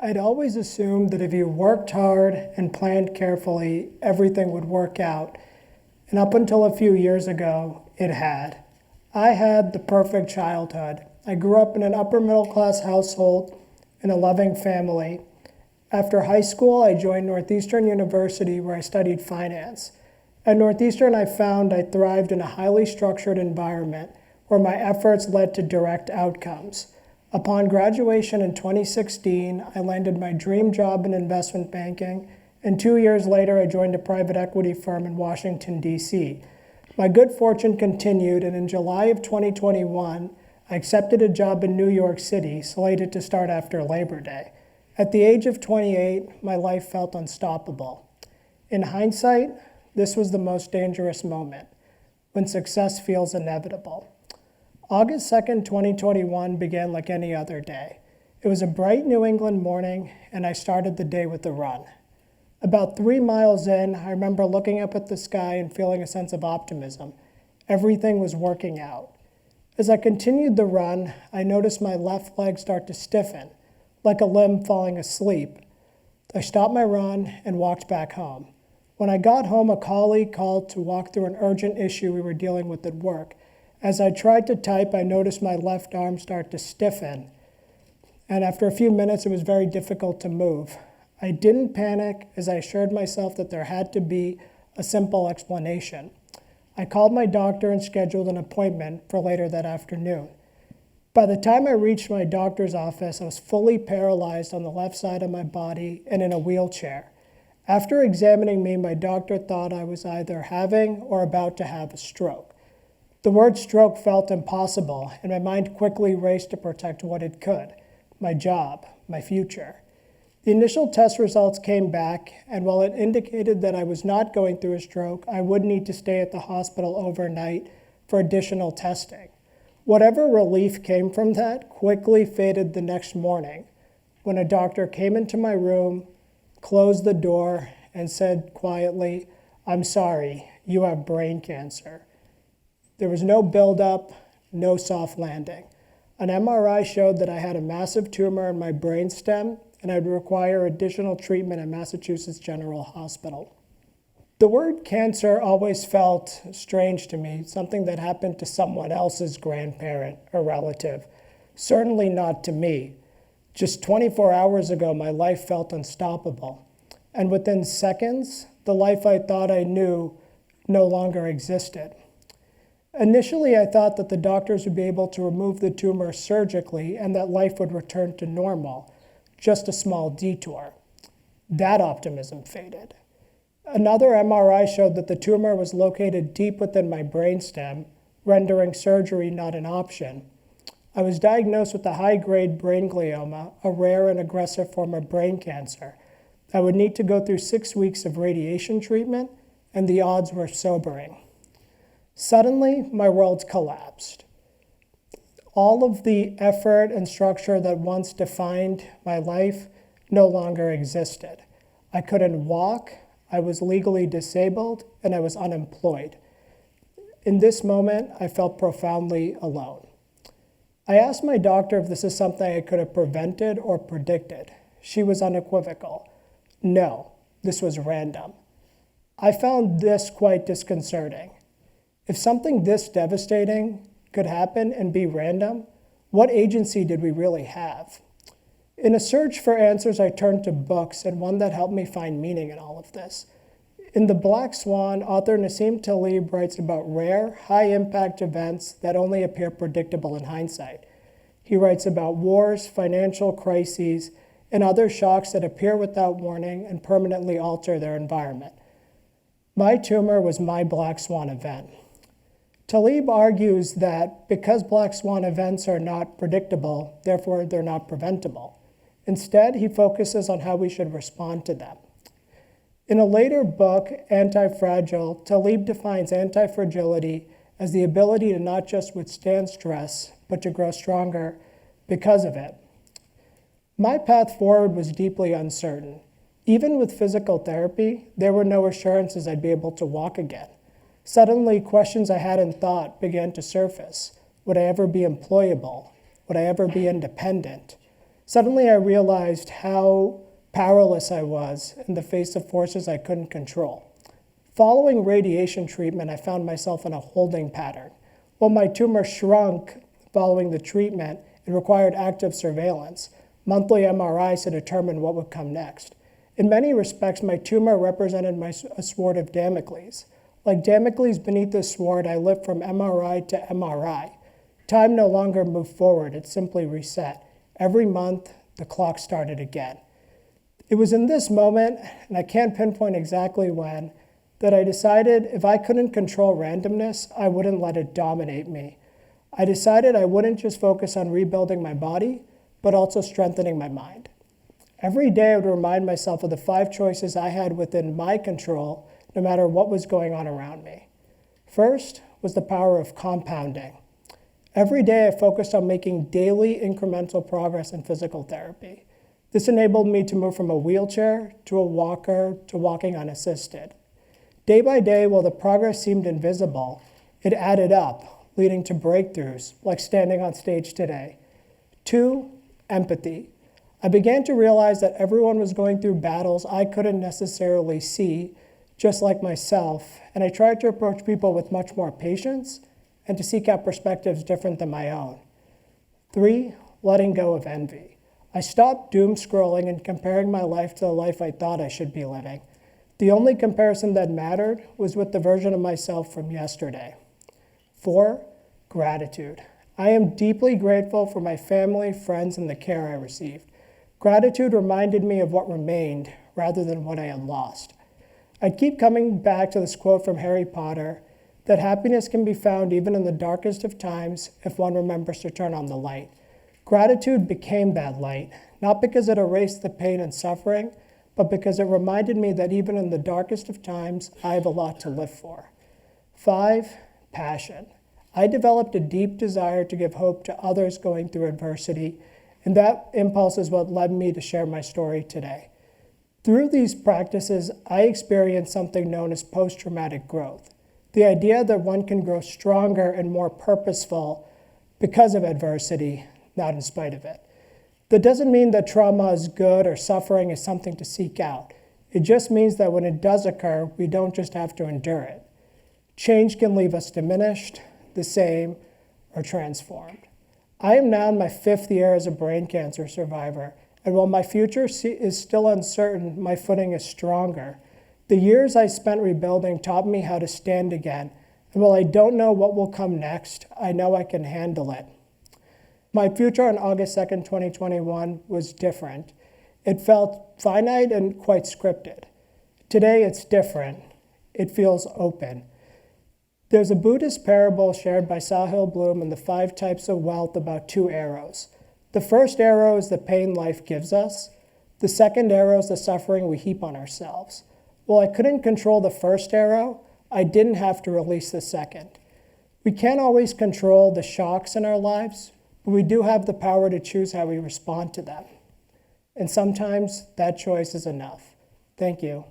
I'd always assumed that if you worked hard and planned carefully, everything would work out. And up until a few years ago, it had. I had the perfect childhood. I grew up in an upper middle class household in a loving family. After high school, I joined Northeastern University where I studied finance. At Northeastern, I found I thrived in a highly structured environment where my efforts led to direct outcomes. Upon graduation in 2016, I landed my dream job in investment banking, and 2 years later, I joined a private equity firm in Washington, D.C. My good fortune continued, and in July of 2021, I accepted a job in New York City, slated to start after Labor Day. At the age of 28, my life felt unstoppable. In hindsight, this was the most dangerous moment, when success feels inevitable. August 2nd, 2021 began like any other day. It was a bright New England morning, and I started the day with a run. About 3 miles in, I remember looking up at the sky and feeling a sense of optimism. Everything was working out. As I continued the run, I noticed my left leg start to stiffen, like a limb falling asleep. I stopped my run and walked back home. When I got home, a colleague called to walk through an urgent issue we were dealing with at work. As I tried to type, I noticed my left arm start to stiffen. And after a few minutes, it was very difficult to move. I didn't panic as I assured myself that there had to be a simple explanation. I called my doctor and scheduled an appointment for later that afternoon. By the time I reached my doctor's office, I was fully paralyzed on the left side of my body and in a wheelchair. After examining me, my doctor thought I was either having or about to have a stroke. The word stroke felt impossible, and my mind quickly raced to protect what it could: my job, my future. The initial test results came back, and while it indicated that I was not going through a stroke, I would need to stay at the hospital overnight for additional testing. Whatever relief came from that quickly faded the next morning when a doctor came into my room, closed the door, and said quietly, "I'm sorry, you have brain cancer." There was no buildup, no soft landing. An MRI showed that I had a massive tumor in my brainstem and I'd require additional treatment at Massachusetts General Hospital. The word cancer always felt strange to me, something that happened to someone else's grandparent or relative, certainly not to me. Just 24 hours ago, my life felt unstoppable. And within seconds, the life I thought I knew no longer existed. Initially, I thought that the doctors would be able to remove the tumor surgically and that life would return to normal, just a small detour. That optimism faded. Another MRI showed that the tumor was located deep within my brainstem, rendering surgery not an option. I was diagnosed with a high-grade brain glioma, a rare and aggressive form of brain cancer. I would need to go through 6 weeks of radiation treatment, and the odds were sobering. Suddenly, my world collapsed. All of the effort and structure that once defined my life no longer existed. I couldn't walk, I was legally disabled, and I was unemployed. In this moment, I felt profoundly alone. I asked my doctor if this is something I could have prevented or predicted. She was unequivocal. No, this was random. I found this quite disconcerting. If something this devastating could happen and be random, what agency did we really have? In a search for answers, I turned to books, and one that helped me find meaning in all of this. In The Black Swan, author Nassim Taleb writes about rare, high-impact events that only appear predictable in hindsight. He writes about wars, financial crises, and other shocks that appear without warning and permanently alter their environment. My tumor was my black swan event. Taleb argues that because black swan events are not predictable, therefore they're not preventable. Instead, he focuses on how we should respond to them. In a later book, Anti-Fragile, Taleb defines anti-fragility as the ability to not just withstand stress, but to grow stronger because of it. My path forward was deeply uncertain. Even with physical therapy, there were no assurances I'd be able to walk again. Suddenly, questions I hadn't thought began to surface. Would I ever be employable? Would I ever be independent? Suddenly I realized how powerless I was in the face of forces I couldn't control. Following radiation treatment, I found myself in a holding pattern. While my tumor shrunk following the treatment, it required active surveillance, monthly MRIs to determine what would come next. In many respects, my tumor represented a sword of Damocles. Like Damocles beneath the sword, I lived from MRI to MRI. Time no longer moved forward, it simply reset. Every month, the clock started again. It was in this moment, and I can't pinpoint exactly when, that I decided if I couldn't control randomness, I wouldn't let it dominate me. I decided I wouldn't just focus on rebuilding my body, but also strengthening my mind. Every day I would remind myself of the 5 choices I had within my control, no matter what was going on around me. First was the power of compounding. Every day I focused on making daily incremental progress in physical therapy. This enabled me to move from a wheelchair to a walker to walking unassisted. Day by day, while the progress seemed invisible, it added up, leading to breakthroughs, like standing on stage today. 2, empathy. I began to realize that everyone was going through battles I couldn't necessarily see, just like myself, and I tried to approach people with much more patience and to seek out perspectives different than my own. 3, letting go of envy. I stopped doom scrolling and comparing my life to the life I thought I should be living. The only comparison that mattered was with the version of myself from yesterday. 4, gratitude. I am deeply grateful for my family, friends, and the care I received. Gratitude reminded me of what remained rather than what I had lost. I'd keep coming back to this quote from Harry Potter, that happiness can be found even in the darkest of times if one remembers to turn on the light. Gratitude became that light, not because it erased the pain and suffering, but because it reminded me that even in the darkest of times, I have a lot to live for. 5, passion. I developed a deep desire to give hope to others going through adversity, and that impulse is what led me to share my story today. Through these practices, I experienced something known as post-traumatic growth. The idea that one can grow stronger and more purposeful because of adversity, not in spite of it. That doesn't mean that trauma is good or suffering is something to seek out. It just means that when it does occur, we don't just have to endure it. Change can leave us diminished, the same, or transformed. I am now in my 5th year as a brain cancer survivor, and while my future is still uncertain, my footing is stronger. The years I spent rebuilding taught me how to stand again, and while I don't know what will come next, I know I can handle it. My future on August 2nd, 2021 was different. It felt finite and quite scripted. Today it's different. It feels open. There's a Buddhist parable shared by Sahil Bloom in the 5 Types of Wealth about 2 arrows. The first arrow is the pain life gives us. The second arrow is the suffering we heap on ourselves. While I couldn't control the first arrow, I didn't have to release the second. We can't always control the shocks in our lives, but we do have the power to choose how we respond to them. And sometimes that choice is enough. Thank you.